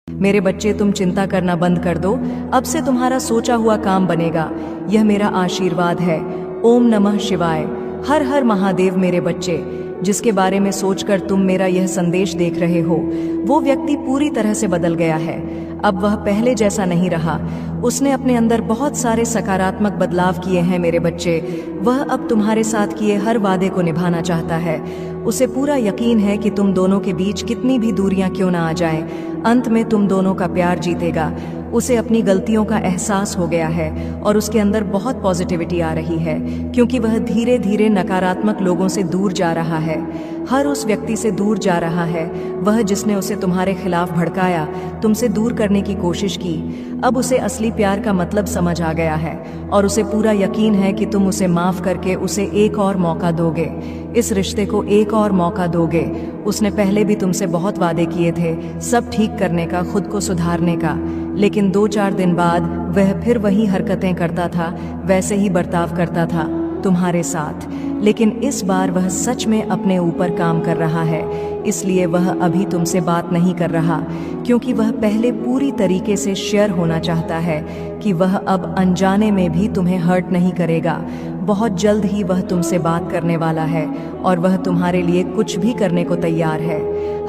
मेरे बच्चे, तुम चिंता करना बंद कर दो। अब से तुम्हारा सोचा हुआ काम बनेगा। यह मेरा आशीर्वाद है। ओम नमः शिवाय। हर हर महादेव। मेरे बच्चे, जिसके बारे में सोचकर तुम मेरा यह संदेश देख रहे हो, वो व्यक्ति पूरी तरह से बदल गया है। अब वह पहले जैसा नहीं रहा। उसने अपने अंदर बहुत सारे सकारात्मक बदलाव किए हैं। मेरे बच्चे, वह अब तुम्हारे साथ किए हर वादे को निभाना चाहता है। उसे पूरा यकीन है कि तुम दोनों के बीच कितनी भी दूरियां क्यों ना आ जाएं, अंत में तुम दोनों का प्यार जीतेगा। उसे अपनी गलतियों का एहसास हो गया है और उसके अंदर बहुत पॉजिटिविटी आ रही है, क्योंकि वह धीरे धीरे नकारात्मक लोगों से दूर जा रहा है। हर उस व्यक्ति से दूर जा रहा है, वह जिसने उसे तुम्हारे खिलाफ भड़काया, तुमसे दूर करने की कोशिश की। अब उसे असली प्यार का मतलब समझ आ गया है और उसे पूरा यकीन है कि तुम उसे माफ करके उसे एक और मौका दोगे, इस रिश्ते को एक और मौका दोगे। उसने पहले भी तुमसे बहुत वादे किए थे, सब ठीक करने का, खुद को सुधारने का, लेकिन 2-4 दिन बाद वह फिर वही हरकतें करता था, वैसे ही बर्ताव करता था तुम्हारे साथ। लेकिन इस बार वह सच में अपने ऊपर काम कर रहा है, इसलिए वह अभी तुमसे बात नहीं कर रहा, क्योंकि वह पहले पूरी तरीके से शेयर होना चाहता है कि वह अब अनजाने में भी तुम्हें हर्ट नहीं करेगा। बहुत जल्द ही वह तुमसे बात करने वाला है और वह तुम्हारे लिए कुछ भी करने को तैयार है।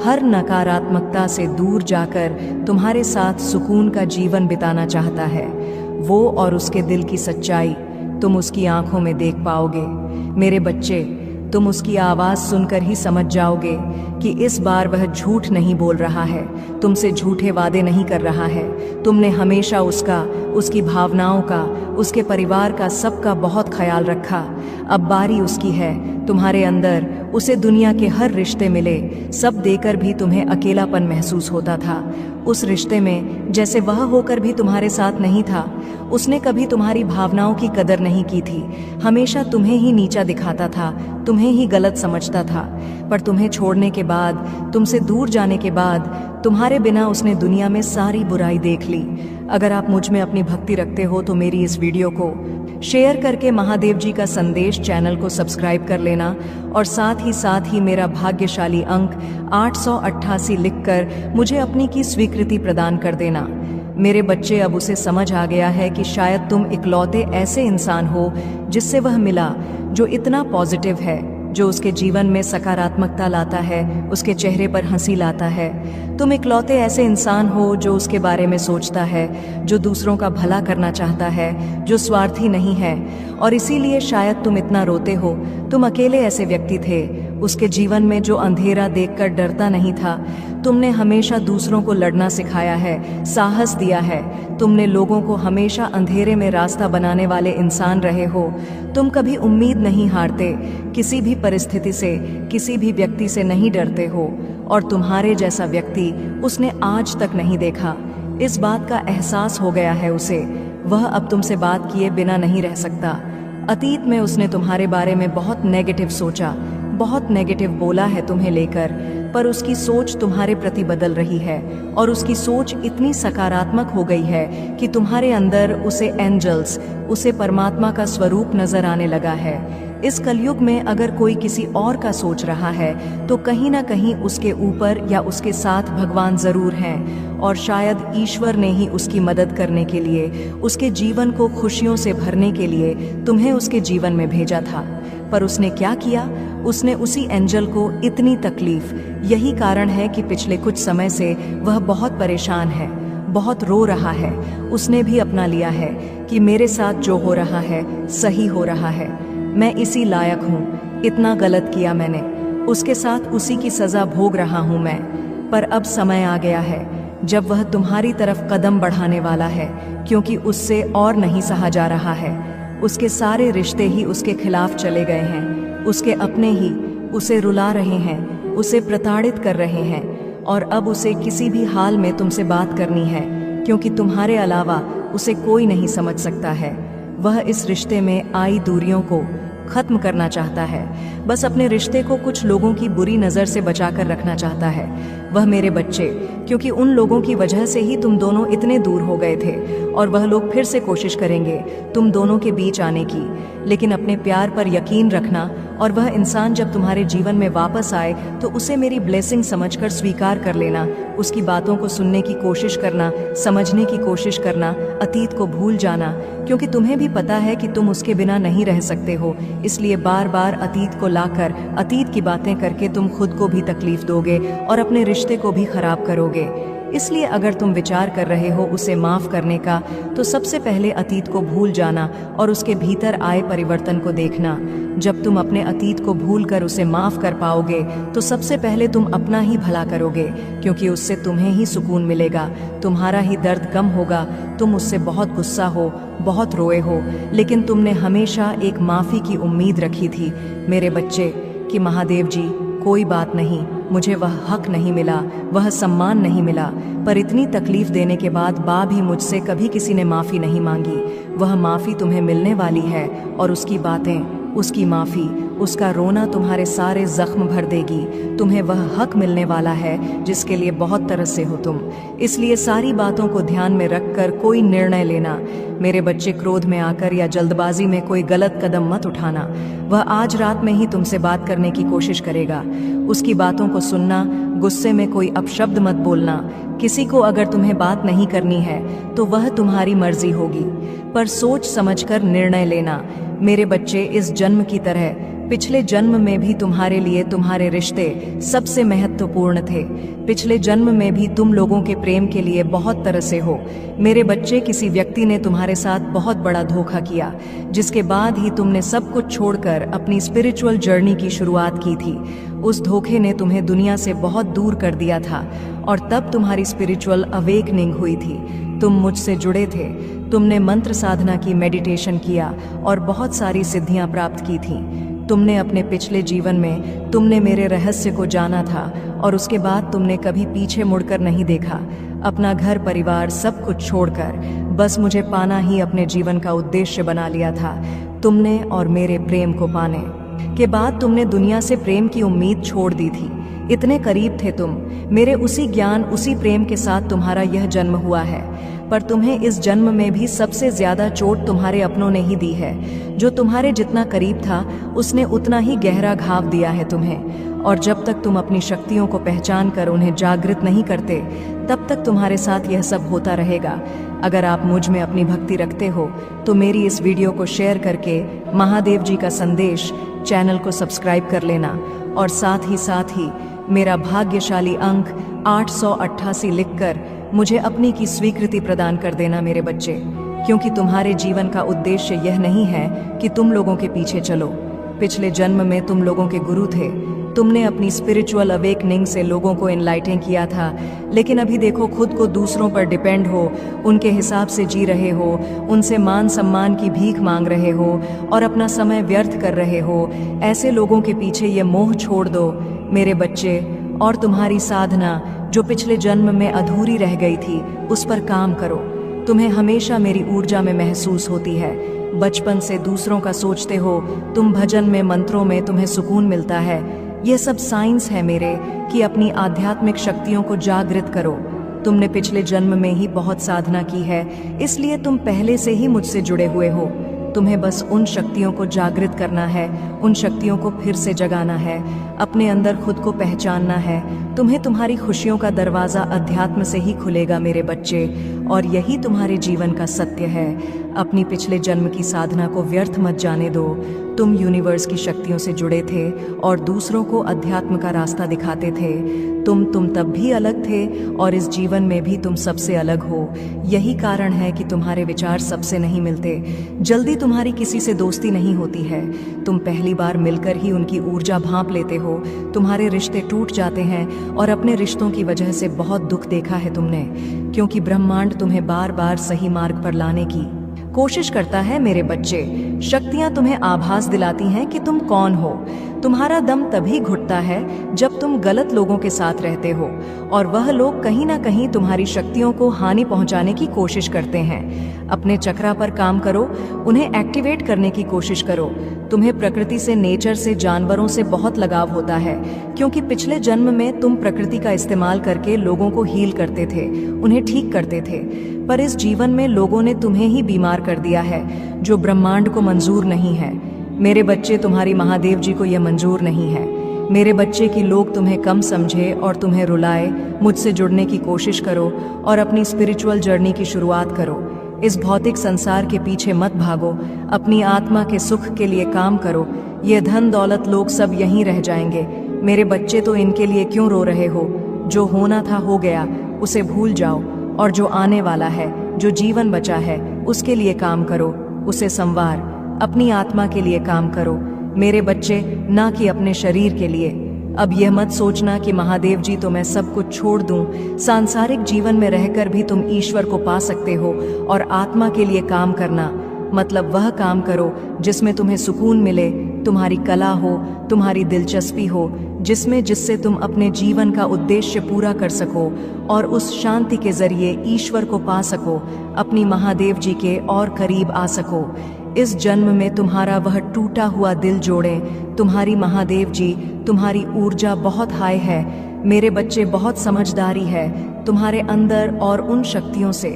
हर नकारात्मकता से दूर जाकर तुम्हारे साथ सुकून का जीवन बिताना चाहता है। वो और उसके दिल की सच्चाई तुम उसकी आंखों में देख पाओगे। मेरे बच्चे, तुम उसकी आवाज़ सुनकर ही समझ जाओगे कि इस बार वह झूठ नहीं बोल रहा है, तुमसे झूठे वादे नहीं कर रहा है। तुमने हमेशा उसका, उसकी भावनाओं का, उसके परिवार का, सबका बहुत ख्याल रखा। अब बारी उसकी है। तुम्हारे अंदर उसे दुनिया के हर रिश्ते मिले, सब देकर भी तुम्हें अकेलापन महसूस होता था। उस रिश्ते में जैसे वह होकर भी तुम्हारे साथ नहीं था। उसने कभी तुम्हारी भावनाओं की कदर नहीं की थी, हमेशा तुम्हें ही नीचा दिखाता था, तुम्हें ही गलत समझता था। पर तुम्हें छोड़ने के बाद, तुमसे दूर जाने के बाद, तुम्हारे बिना उसने दुनिया में सारी बुराई देख ली। अगर आप मुझ में अपनी भक्ति रखते हो तो मेरी इस वीडियो को शेयर करके महादेव जी का संदेश चैनल को सब्सक्राइब कर लेना और साथ ही मेरा भाग्यशाली अंक 888 लिखकर मुझे अपनी की स्वीकृति प्रदान कर देना। मेरे बच्चे, अब उसे समझ आ गया है कि शायद तुम इकलौते ऐसे इंसान हो जिससे वह मिला, जो इतना पॉजिटिव है, जो उसके जीवन में सकारात्मकता लाता है, उसके चेहरे पर हंसी लाता है। तुम इकलौते ऐसे इंसान हो जो उसके बारे में सोचता है, जो दूसरों का भला करना चाहता है, जो स्वार्थी नहीं है, और इसीलिए शायद तुम इतना रोते हो। तुम अकेले ऐसे व्यक्ति थे उसके जीवन में जो अंधेरा देखकर डरता नहीं था। तुमने हमेशा दूसरों को लड़ना सिखाया है, साहस दिया है। तुमने लोगों को हमेशा अंधेरे में रास्ता बनाने वाले इंसान रहे हो। तुम कभी उम्मीद नहीं हारते, किसी भी परिस्थिति से, किसी भी व्यक्ति से नहीं डरते हो, और तुम्हारे जैसा व्यक्ति उसने आज तक नहीं देखा। इस बात का एहसास हो गया है उसे। वह अब तुमसे बात किए बिना नहीं रह सकता। अतीत में उसने तुम्हारे बारे में बहुत नेगेटिव सोचा, बहुत नेगेटिव बोला है तुम्हें लेकर, पर उसकी सोच तुम्हारे प्रति बदल रही है और उसकी सोच इतनी सकारात्मक हो गई है कि तुम्हारे अंदर उसे एंजल्स, उसे परमात्मा का स्वरूप नजर आने लगा है। इस कलयुग में अगर कोई किसी और का सोच रहा है तो कहीं ना कहीं उसके ऊपर या उसके साथ भगवान जरूर हैं, और शायद ईश्वर ने ही उसकी मदद करने के लिए, उसके जीवन को खुशियों से भरने के लिए तुम्हें उसके जीवन में भेजा था। पर उसने क्या किया? उसने उसी एंजल को इतनी तकलीफ। यही कारण है कि पिछले कुछ समय से वह बहुत परेशान है, बहुत रो रहा है। उसने भी अपना लिया है कि मेरे साथ जो हो रहा है सही हो रहा है, मैं इसी लायक हूँ, इतना गलत किया मैंने, उसके साथ उसी की सजा भोग रहा हूँ मैं। पर अब समय आ गया है जब वह तुम्हारी तरफ कदम बढ़ाने वाला है, क्योंकि उससे और नहीं सहा जा रहा है। उसके सारे रिश्ते ही उसके खिलाफ चले गए हैं, उसके अपने ही उसे रुला रहे हैं, उसे प्रताड़ित कर रहे हैं, और अब उसे किसी भी हाल में तुमसे बात करनी है, क्योंकि तुम्हारे अलावा उसे कोई नहीं समझ सकता है। वह इस रिश्ते में आई दूरियों को खत्म करना चाहता है, बस अपने रिश्ते को कुछ लोगों की बुरी नज़र से बचाकर रखना चाहता है। वह मेरे बच्चे, क्योंकि उन लोगों की वजह से ही तुम दोनों इतने दूर हो गए थे, और वह लोग फिर से कोशिश करेंगे तुम दोनों के बीच आने की। लेकिन अपने प्यार पर यकीन रखना, और वह इंसान जब तुम्हारे जीवन में वापस आए तो उसे मेरी ब्लेसिंग समझकर स्वीकार कर लेना। उसकी बातों को सुनने की कोशिश करना, समझने की कोशिश करना, अतीत को भूल जाना, क्योंकि तुम्हें भी पता है कि तुम उसके बिना नहीं रह सकते हो। इसलिए बार बार अतीत को लाकर अतीत की बातें करके तुम खुद को भी तकलीफ दोगे और अपने रिश्ते को भी खराब करोगे। इसलिए अगर तुम विचार कर रहे हो उसे माफ करने का, तो सबसे पहले अतीत को भूल जाना और उसके भीतर आए परिवर्तन को देखना। जब तुम अपने अतीत को भूलकर उसे माफ कर पाओगे तो सबसे पहले तुम अपना ही भला करोगे, क्योंकि उससे तुम्हें ही सुकून मिलेगा, तुम्हारा ही दर्द कम होगा। तुम उससे बहुत गुस्सा हो, बहुत रोए हो, लेकिन तुमने हमेशा एक माफी की उम्मीद रखी थी मेरे बच्चे, कि महादेव जी कोई बात नहीं, मुझे वह हक नहीं मिला, वह सम्मान नहीं मिला, पर इतनी तकलीफ देने के बाद भी मुझसे कभी किसी ने माफ़ी नहीं मांगी। वह माफ़ी तुम्हें मिलने वाली है, और उसकी बातें, उसकी माफ़ी, उसका रोना तुम्हारे सारे जख्म भर देगी। तुम्हें वह हक मिलने वाला है जिसके लिए बहुत तरसे हो तुम। इसलिए सारी बातों को ध्यान में रखकर कोई निर्णय लेना मेरे बच्चे। क्रोध में आकर या जल्दबाजी में कोई गलत कदम मत उठाना। वह आज रात में ही तुमसे बात करने की कोशिश करेगा। उसकी बातों को सुनना, गुस्से में कोई अपशब्द मत बोलना। किसी को अगर तुम्हें बात नहीं करनी है तो वह तुम्हारी मर्जी होगी, पर सोच समझकर निर्णय लेना मेरे बच्चे। इस जन्म की तरह पिछले जन्म में भी तुम्हारे लिए तुम्हारे रिश्ते सबसे महत्वपूर्ण थे। पिछले जन्म में भी तुम लोगों के प्रेम के लिए बहुत तरसे हो मेरे बच्चे। किसी व्यक्ति ने तुम्हारे साथ बहुत बड़ा धोखा किया, जिसके बाद ही तुमने सब कुछ छोड़कर अपनी स्पिरिचुअल जर्नी की शुरुआत की थी। उस धोखे ने तुम्हें दुनिया से बहुत दूर कर दिया था, और तब तुम्हारी स्पिरिचुअल अवेकनिंग हुई थी। तुम मुझसे जुड़े थे, तुमने मंत्र साधना की, मेडिटेशन किया और बहुत सारी सिद्धियां प्राप्त की थीं। तुमने अपने पिछले जीवन में तुमने मेरे रहस्य को जाना था, और उसके बाद तुमने कभी पीछे मुड़कर नहीं देखा। अपना घर परिवार सब कुछ छोड़कर बस मुझे पाना ही अपने जीवन का उद्देश्य बना लिया था। तुमने और मेरे प्रेम को पाने के बाद तुमने दुनिया से प्रेम की उम्मीद छोड़ दी थी। इतने करीब थे तुम मेरे, उसी ज्ञान, उसी प्रेम के साथ तुम्हारा यह जन्म हुआ है। पर तुम्हें इस जन्म में भी सबसे ज्यादा चोट तुम्हारे अपनों ने ही दी है। जो तुम्हारे जितना करीब था उसने उतना ही गहरा घाव दिया है तुम्हें। और जब तक तुम अपनी शक्तियों को पहचान कर उन्हें जागृत नहीं करते, तब तक तुम्हारे साथ यह सब होता रहेगा। अगर आप मुझ में अपनी भक्ति रखते हो तो मेरी इस वीडियो को शेयर करके महादेव जी का संदेश चैनल को सब्सक्राइब कर लेना, और साथ ही मेरा भाग्यशाली अंक 888 लिखकर मुझे अपनी की स्वीकृति प्रदान कर देना मेरे बच्चे। क्योंकि तुम्हारे जीवन का उद्देश्य यह नहीं है कि तुम लोगों के पीछे चलो। पिछले जन्म में तुम लोगों के गुरु थे, तुमने अपनी स्पिरिचुअल अवेकनिंग से लोगों को एनलाइटन किया था। लेकिन अभी देखो, खुद को दूसरों पर डिपेंड हो, उनके हिसाब से जी रहे हो, उनसे मान सम्मान की भीख मांग रहे हो और अपना समय व्यर्थ कर रहे हो। ऐसे लोगों के पीछे ये मोह छोड़ दो मेरे बच्चे, और तुम्हारी साधना जो पिछले जन्म में अधूरी रह गई थी उस पर काम करो। तुम्हें हमेशा मेरी ऊर्जा में महसूस होती है। बचपन से दूसरों का सोचते हो तुम, भजन में, मंत्रों में तुम्हें सुकून मिलता है। यह सब साइंस है मेरे कि अपनी आध्यात्मिक शक्तियों को जागृत करो। तुमने पिछले जन्म में ही बहुत साधना की है, इसलिए तुम पहले से ही मुझसे जुड़े हुए हो। तुम्हें बस उन शक्तियों को जागृत करना है, उन शक्तियों को फिर से जगाना है, अपने अंदर खुद को पहचानना है। तुम्हें तुम्हारी खुशियों का दरवाज़ा अध्यात्म से ही खुलेगा मेरे बच्चे, और यही तुम्हारे जीवन का सत्य है। अपनी पिछले जन्म की साधना को व्यर्थ मत जाने दो। तुम यूनिवर्स की शक्तियों से जुड़े थे और दूसरों को अध्यात्म का रास्ता दिखाते थे। तुम तब भी अलग थे, और इस जीवन में भी तुम सबसे अलग हो। यही कारण है कि तुम्हारे विचार सबसे नहीं मिलते। जल्दी तुम्हारी किसी से दोस्ती नहीं होती है। तुम पहली बार मिलकर ही उनकी ऊर्जा भांप लेते हो। तुम्हारे रिश्ते टूट जाते हैं, और अपने रिश्तों की वजह से बहुत दुख देखा है तुमने, क्योंकि ब्रह्मांड तुम्हें बार बार सही मार्ग पर लाने की कोशिश करता है मेरे बच्चे। शक्तियां तुम्हें आभास दिलाती हैं कि तुम कौन हो। तुम्हारा दम तभी घुटता है जब जब तुम गलत लोगों के साथ रहते हो और वह लोग कहीं ना कहीं तुम्हारी शक्तियों को हानि पहुंचाने की कोशिश करते हैं। अपने चक्रा पर काम करो, उन्हें एक्टिवेट करने की कोशिश करो। तुम्हें प्रकृति से, नेचर से, जानवरों से बहुत लगाव होता है, क्योंकि पिछले जन्म में तुम प्रकृति का इस्तेमाल करके लोगों को हील करते थे, उन्हें ठीक करते थे। पर इस जीवन में लोगों ने तुम्हें ही बीमार कर दिया है, जो ब्रह्मांड को मंजूर नहीं है। मेरे बच्चे, तुम्हारी महादेव जी को यह मंजूर नहीं है। मेरे बच्चे कि लोग तुम्हें कम समझे और तुम्हें रुलाए। मुझसे जुड़ने की कोशिश करो और अपनी स्पिरिचुअल जर्नी की शुरुआत करो। इस भौतिक संसार के पीछे मत भागो, अपनी आत्मा के सुख के लिए काम करो। ये धन दौलत लोग सब यहीं रह जाएंगे। मेरे बच्चे, तो इनके लिए क्यों रो रहे हो? जो होना था हो गया, उसे भूल जाओ। और जो आने वाला है, जो जीवन बचा है, उसके लिए काम करो, उसे संवार। अपनी आत्मा के लिए काम करो मेरे बच्चे, ना कि अपने शरीर के लिए। अब यह मत सोचना कि महादेव जी तो मैं सब कुछ छोड़ दूं। सांसारिक जीवन में रहकर भी तुम ईश्वर को पा सकते हो। और आत्मा के लिए काम करना मतलब वह काम करो जिसमें तुम्हें सुकून मिले, तुम्हारी कला हो, तुम्हारी दिलचस्पी हो, जिससे तुम अपने जीवन का उद्देश्य पूरा कर सको और उस शांति के जरिए ईश्वर को पा सको, अपनी महादेव जी के और करीब आ सको। इस जन्म में तुम्हारा वह टूटा हुआ दिल जोड़ें। तुम्हारी महादेव जी, तुम्हारी ऊर्जा बहुत हाई है मेरे बच्चे, बहुत समझदारी है तुम्हारे अंदर और उन शक्तियों से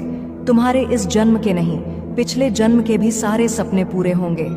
तुम्हारे इस जन्म के नहीं, पिछले जन्म के भी सारे सपने पूरे होंगे।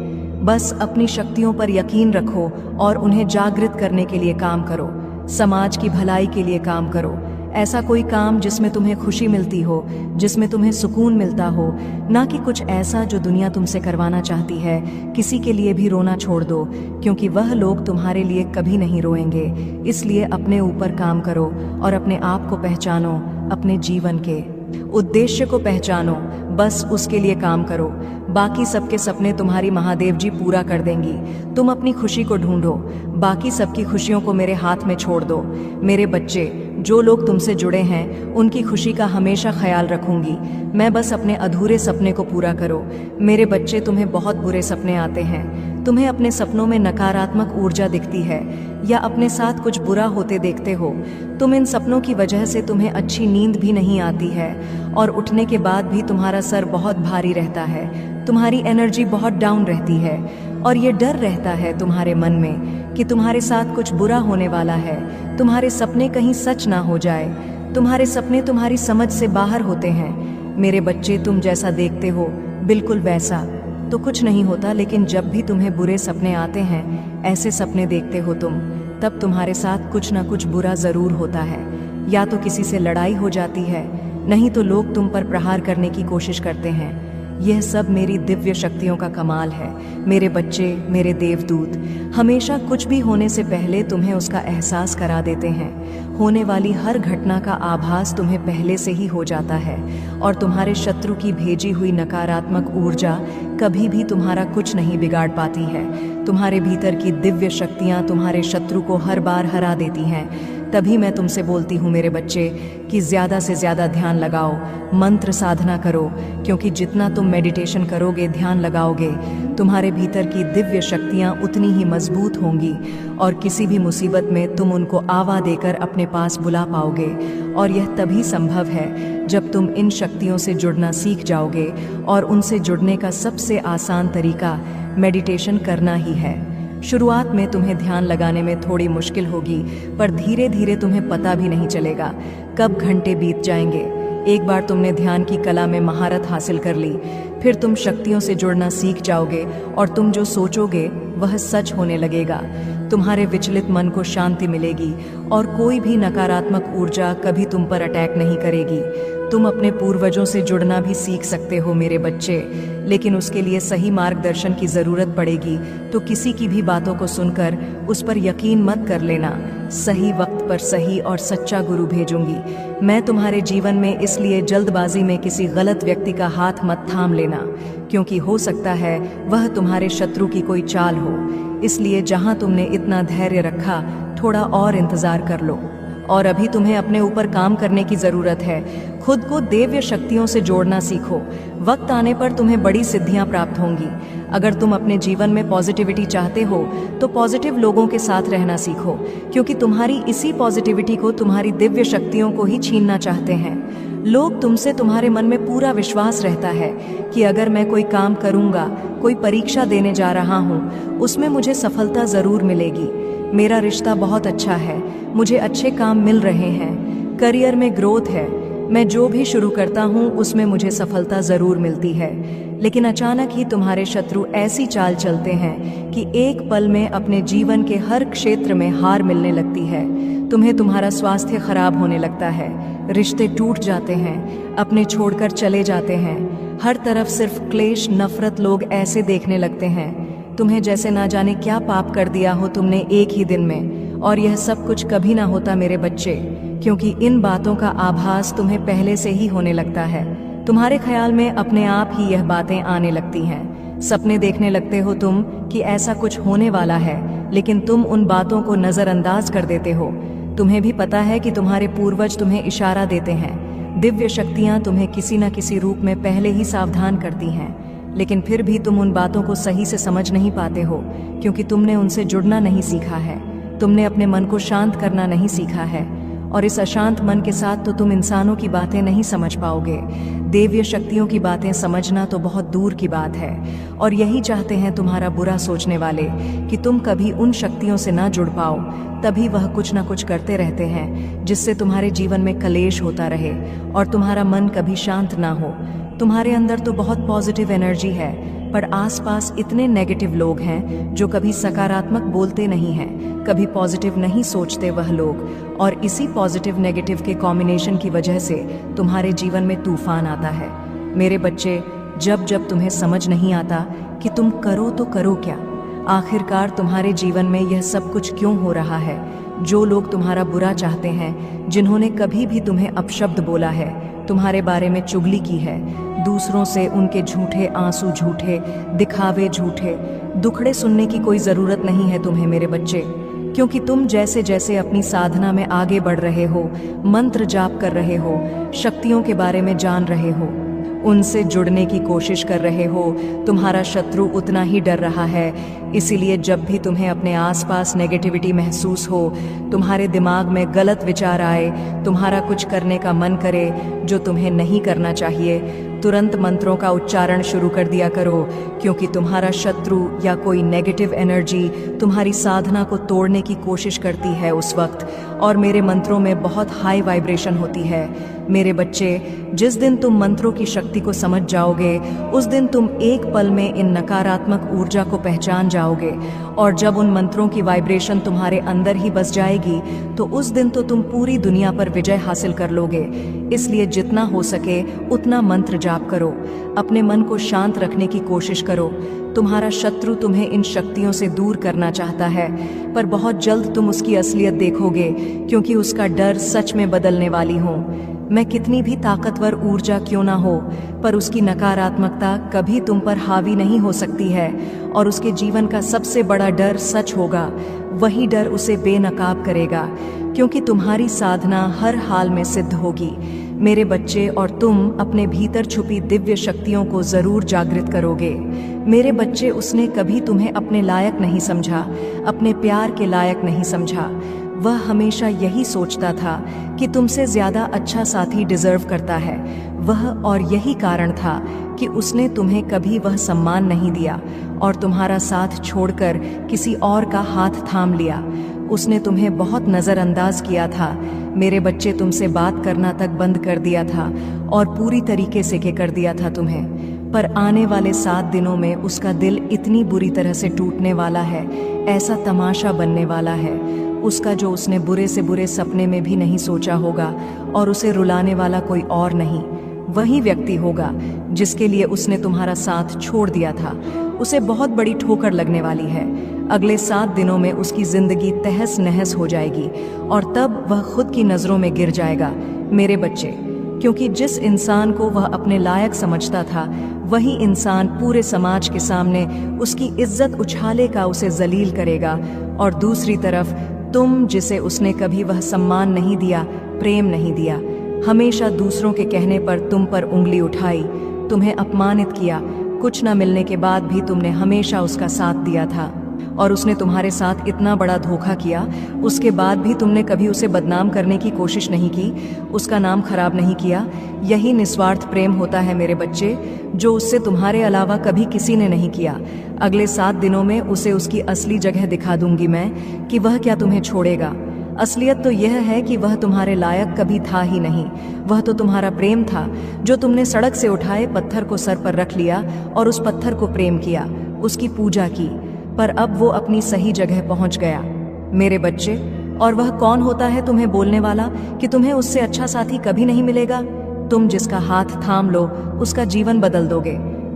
बस अपनी शक्तियों पर यकीन रखो और उन्हें जागृत करने के लिए काम करो। समाज की भलाई के लिए काम करो। ऐसा कोई काम जिसमें तुम्हें खुशी मिलती हो, जिसमें तुम्हें सुकून मिलता हो, ना कि कुछ ऐसा जो दुनिया तुमसे करवाना चाहती है। किसी के लिए भी रोना छोड़ दो, क्योंकि वह लोग तुम्हारे लिए कभी नहीं रोएंगे। इसलिए अपने ऊपर काम करो और अपने आप को पहचानो, अपने जीवन के उद्देश्य को पहचानो, बस उसके लिए काम करो। बाकी सबके सपने तुम्हारी महादेव जी पूरा कर देंगी। तुम अपनी खुशी को ढूंढो, बाकी सबकी खुशियों को मेरे हाथ में छोड़ दो। मेरे बच्चे, जो लोग तुमसे जुड़े हैं उनकी खुशी का हमेशा ख्याल रखूंगी मैं। बस अपने अधूरे सपने को पूरा करो मेरे बच्चे। तुम्हें बहुत बुरे सपने आते हैं, तुम्हें अपने सपनों में नकारात्मक ऊर्जा दिखती है या अपने साथ कुछ बुरा होते देखते हो। तुम इन सपनों की वजह से तुम्हें अच्छी नींद भी नहीं आती है और उठने के बाद भी तुम्हारा सर बहुत भारी रहता है, तुम्हारी एनर्जी बहुत डाउन रहती है और ये डर रहता है तुम्हारे मन में कि तुम्हारे साथ कुछ बुरा होने वाला है। तुम्हारे सपने कहीं सच ना हो जाए। तुम्हारे सपने तुम्हारी समझ से बाहर होते हैं मेरे बच्चे। तुम जैसा देखते हो बिल्कुल वैसा तो कुछ नहीं होता, लेकिन जब भी तुम्हें बुरे सपने आते हैं, ऐसे सपने देखते हो तुम, तब तुम्हारे साथ कुछ ना कुछ बुरा जरूर होता है। या तो किसी से लड़ाई हो जाती है, नहीं तो लोग तुम पर प्रहार करने की कोशिश करते हैं। यह सब मेरी दिव्य शक्तियों का कमाल है मेरे बच्चे। मेरे देवदूत हमेशा कुछ भी होने से पहले तुम्हें उसका एहसास करा देते हैं। होने वाली हर घटना का आभास तुम्हें पहले से ही हो जाता है और तुम्हारे शत्रु की भेजी हुई नकारात्मक ऊर्जा कभी भी तुम्हारा कुछ नहीं बिगाड़ पाती है। तुम्हारे भीतर की दिव्य शक्तियां तुम्हारे शत्रु को हर बार हरा देती हैं। तभी मैं तुमसे बोलती हूँ मेरे बच्चे कि ज़्यादा से ज़्यादा ध्यान लगाओ, मंत्र साधना करो, क्योंकि जितना तुम मेडिटेशन करोगे, ध्यान लगाओगे, तुम्हारे भीतर की दिव्य शक्तियाँ उतनी ही मजबूत होंगी और किसी भी मुसीबत में तुम उनको आवा देकर अपने पास बुला पाओगे। और यह तभी संभव है जब तुम इन शक्तियों से जुड़ना सीख जाओगे और उनसे जुड़ने का सबसे आसान तरीका मेडिटेशन करना ही है। शुरुआत में तुम्हें ध्यान लगाने में थोड़ी मुश्किल होगी, पर धीरे धीरे तुम्हें पता भी नहीं चलेगा कब घंटे बीत जाएंगे। एक बार तुमने ध्यान की कला में महारत हासिल कर ली, फिर तुम शक्तियों से जुड़ना सीख जाओगे और तुम जो सोचोगे वह सच होने लगेगा। तुम्हारे विचलित मन को शांति मिलेगी और कोई भी नकारात्मक ऊर्जा कभी तुम पर अटैक नहीं करेगी। तुम अपने पूर्वजों से जुड़ना भी सीख सकते हो मेरे बच्चे, लेकिन उसके लिए सही मार्गदर्शन की जरूरत पड़ेगी। तो किसी की भी बातों को सुनकर उस पर यकीन मत कर लेना। सही वक्त पर सही और सच्चा गुरु भेजूंगी मैं तुम्हारे जीवन में, इसलिए जल्दबाजी में किसी गलत व्यक्ति का हाथ मत थाम लेना, क्योंकि हो सकता है वह तुम्हारे शत्रु की कोई चाल हो। इसलिए जहां तुमने इतना धैर्य रखा, थोड़ा और इंतजार कर लो और अभी तुम्हें अपने ऊपर काम करने की जरूरत है। खुद को दिव्य शक्तियों से जोड़ना सीखो। वक्त आने पर तुम्हें बड़ी सिद्धियां प्राप्त होंगी। अगर तुम अपने जीवन में पॉजिटिविटी चाहते हो तो पॉजिटिव लोगों के साथ रहना सीखो, क्योंकि तुम्हारी इसी पॉजिटिविटी को तुम्हारी दिव्य शक्तियों को ही छीनना चाहते हैं। लोग तुमसे, तुम्हारे मन में पूरा विश्वास रहता है कि अगर मैं कोई काम करूंगा, कोई परीक्षा देने जा रहा हूं, उसमें मुझे सफलता जरूर मिलेगी। मेरा रिश्ता बहुत अच्छा है, मुझे अच्छे काम मिल रहे हैं, करियर में ग्रोथ है, मैं जो भी शुरू करता हूं उसमें मुझे सफलता जरूर मिलती है। लेकिन अचानक ही तुम्हारे शत्रु ऐसी चाल चलते हैं कि एक पल में अपने जीवन के हर क्षेत्र में हार मिलने लगती है। तुम्हें तुम्हारा स्वास्थ्य खराब होने लगता है, रिश्ते टूट जाते हैं, अपने छोड़कर चले जाते हैं। हर तरफ सिर्फ क्लेश, नफरत, लोग ऐसे देखने लगते हैं तुम्हें जैसे ना जाने क्या पाप कर दिया हो तुमने एक ही दिन में। और यह सब कुछ कभी ना होता मेरे बच्चे, क्योंकि इन बातों का आभास तुम्हें पहले से ही होने लगता है। तुम्हारे ख्याल में अपने आप ही यह बातें आने लगती हैं। सपने देखने लगते हो तुम कि ऐसा कुछ होने वाला है, लेकिन तुम उन बातों को नजरअंदाज कर देते हो। तुम्हें भी पता है कि तुम्हारे पूर्वज तुम्हें इशारा देते हैं। दिव्य शक्तियां तुम्हें किसी न किसी रूप में पहले ही सावधान करती हैं, लेकिन फिर भी तुम उन बातों को सही से समझ नहीं पाते हो, क्योंकि तुमने उनसे जुड़ना नहीं सीखा है। तुमने अपने मन को शांत करना नहीं सीखा है, और इस अशांत मन के साथ तो तुम इंसानों की बातें नहीं समझ पाओगे। देवीय शक्तियों की बातें समझना तो बहुत दूर की बात है। और यही चाहते हैं तुम्हारा बुरा सोचने वाले, कि तुम कभी उन शक्तियों से ना जुड़ पाओ। तभी वह कुछ ना कुछ करते रहते हैं जिससे तुम्हारे जीवन में कलेश होता रहे और तुम्हारा मन कभी शांत ना हो। तुम्हारे अंदर तो बहुत पॉजिटिव एनर्जी है, पर आसपास इतने नेगेटिव लोग हैं जो कभी सकारात्मक बोलते नहीं हैं, कभी पॉजिटिव नहीं सोचते वह लोग। और इसी पॉजिटिव नेगेटिव के कॉम्बिनेशन की वजह से तुम्हारे जीवन में तूफान आता है। मेरे बच्चे, जब जब तुम्हें समझ नहीं आता कि तुम करो तो करो क्या, आखिरकार तुम्हारे जीवन में यह सब कुछ क्यों हो रहा है। जो लोग तुम्हारा बुरा चाहते हैं, जिन्होंने कभी भी तुम्हें अपशब्द बोला है, तुम्हारे बारे में चुगली की है, दूसरों से उनके झूठे आंसू, झूठे दिखावे, झूठे दुखड़े सुनने की कोई जरूरत नहीं है तुम्हें मेरे बच्चे, क्योंकि तुम जैसे जैसे अपनी साधना में आगे बढ़ रहे हो, मंत्र जाप कर रहे हो, शक्तियों के बारे में जान रहे हो, उनसे जुड़ने की कोशिश कर रहे हो, तुम्हारा शत्रु उतना ही डर रहा है। इसीलिए जब भी तुम्हें अपने आसपास नेगेटिविटी महसूस हो, तुम्हारे दिमाग में गलत विचार आए, तुम्हारा कुछ करने का मन करे जो तुम्हें नहीं करना चाहिए, तुरंत मंत्रों का उच्चारण शुरू कर दिया करो, क्योंकि तुम्हारा शत्रु या कोई नेगेटिव एनर्जी तुम्हारी साधना को तोड़ने की कोशिश करती है उस वक्त। और मेरे मंत्रों में बहुत हाई वाइब्रेशन होती है। मेरे बच्चे, जिस दिन तुम मंत्रों की शक्ति को समझ जाओगे, उस दिन तुम एक पल में इन नकारात्मक ऊर्जा को पहचान जाओगे। और जब उन मंत्रों की वाइब्रेशन तुम्हारे अंदर ही बस जाएगी, तो उस दिन तो तुम पूरी दुनिया पर विजय हासिल कर लोगे। इसलिए जितना हो सके उतना मंत्र जाप करो, अपने मन को शांत रखने की कोशिश करो। तुम्हारा शत्रु तुम्हें इन शक्तियों से दूर करना चाहता है, पर बहुत जल्द तुम उसकी असलियत देखोगे, क्योंकि उसका डर सच में बदलने वाली हूँ। मैं कितनी भी ताकतवर ऊर्जा क्यों ना हो, पर उसकी नकारात्मकता कभी तुम पर हावी नहीं हो सकती है। और उसके जीवन का सबसे बड़ा डर सच होगा, वही डर उसे बेनकाब करेगा, क्योंकि तुम्हारी साधना हर हाल में सिद्ध होगी मेरे बच्चे। और तुम अपने भीतर छुपी दिव्य शक्तियों को जरूर जागृत करोगे मेरे बच्चे। उसने कभी तुम्हें अपने लायक नहीं समझा, अपने प्यार के लायक नहीं समझा। वह हमेशा यही सोचता था कि तुमसे ज्यादा अच्छा साथी डिजर्व करता है वह, और यही कारण था कि उसने तुम्हें कभी वह सम्मान नहीं दिया और तुम्हारा साथ छोड़कर किसी और का हाथ थाम लिया। उसने तुम्हें बहुत नज़रअंदाज किया था मेरे बच्चे, तुमसे बात करना तक बंद कर दिया था और पूरी तरीके से के कर दिया था तुम्हें। पर आने वाले 7 दिनों में उसका दिल इतनी बुरी तरह से टूटने वाला है, ऐसा तमाशा बनने वाला है उसका, जो उसने बुरे से बुरे सपने में भी नहीं सोचा होगा। और उसे रुलाने वाला कोई और नहीं, वही व्यक्ति होगा जिसके लिए उसने तुम्हारा साथ छोड़ दिया था। उसे बहुत बड़ी ठोकर लगने वाली है। अगले 7 दिनों में उसकी जिंदगी तहस नहस हो जाएगी और तब वह खुद की नजरों में गिर जाएगा मेरे बच्चे, क्योंकि जिस इंसान को वह अपने लायक समझता था, वही इंसान पूरे समाज के सामने उसकी इज्जत उछालेगा, उसे जलील करेगा। और दूसरी तरफ तुम जिसे उसने कभी वह सम्मान नहीं दिया, प्रेम नहीं दिया, हमेशा दूसरों के कहने पर तुम पर उंगली उठाई, तुम्हें अपमानित किया, कुछ न मिलने के बाद भी तुमने हमेशा उसका साथ दिया था, और उसने तुम्हारे साथ इतना बड़ा धोखा किया, उसके बाद भी तुमने कभी उसे बदनाम करने की कोशिश नहीं की, उसका नाम खराब नहीं किया। यही निस्वार्थ प्रेम होता है मेरे बच्चे, जो उससे तुम्हारे अलावा कभी किसी ने नहीं किया। अगले 7 दिनों में उसे उसकी असली जगह दिखा दूंगी मैं, कि वह क्या तुम्हें छोड़ेगा। असलियत तो यह है कि वह तुम्हारे लायक कभी था ही नहीं। वह तो तुम्हारा प्रेम था, जो तुमने सड़क से उठाए पत्थर को सर पर रख लिया और उस पत्थर को प्रेम किया, उसकी पूजा की, पर अब वो अपनी सही जगह पहुंच गया मेरे बच्चे। और वह कौन होता है तुम्हें बोलने वाला कि तुम्हें उससे अच्छा साथी कभी नहीं मिलेगा? तुम जिसका हाथ थाम लो उसका जीवन बदल दोगे।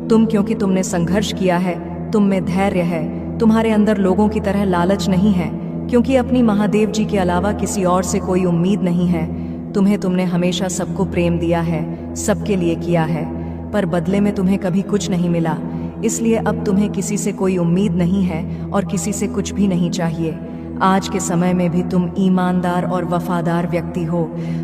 तुम, क्योंकि तुमने संघर्ष किया है, तुम में धैर्य है, तुम्हारे अंदर लोगों की तरह लालच नहीं है, क्योंकि अपनी महादेव जी के अलावा किसी और से कोई उम्मीद नहीं है। तुमने हमेशा सबको प्रेम दिया है, सबके लिए किया है, पर बदले में तुम्हें कभी कुछ नहीं मिला। इसलिए अब तुम्हें किसी से कोई उम्मीद नहीं है और किसी से कुछ भी नहीं चाहिए। आज के समय में भी तुम ईमानदार और वफादार व्यक्ति हो।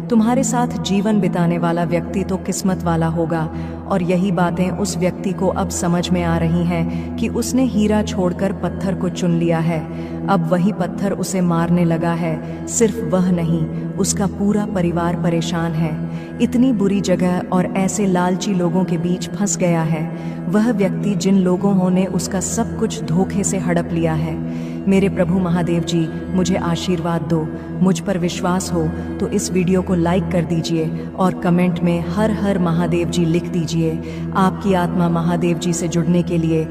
तुम्हारे साथ जीवन बिताने वाला व्यक्ति तो किस्मत वाला होगा, और यही बातें उस व्यक्ति को अब समझ में आ रही हैं कि उसने हीरा छोड़कर पत्थर को चुन लिया है। अब वही पत्थर उसे मारने लगा है। सिर्फ वह नहीं, उसका पूरा परिवार परेशान है। इतनी बुरी जगह और ऐसे लालची लोगों के बीच फंस गया है वह व्यक्ति जिन लोगों ने उसका सब कुछ धोखे से हड़प लिया है। मेरे प्रभु महादेव जी, मुझे आशीर्वाद दो। मुझ पर विश्वास हो तो इस वीडियो को लाइक कर दीजिए और कमेंट में हर हर महादेव जी लिख दीजिए। आपकी आत्मा महादेव जी से जुड़ने के लिए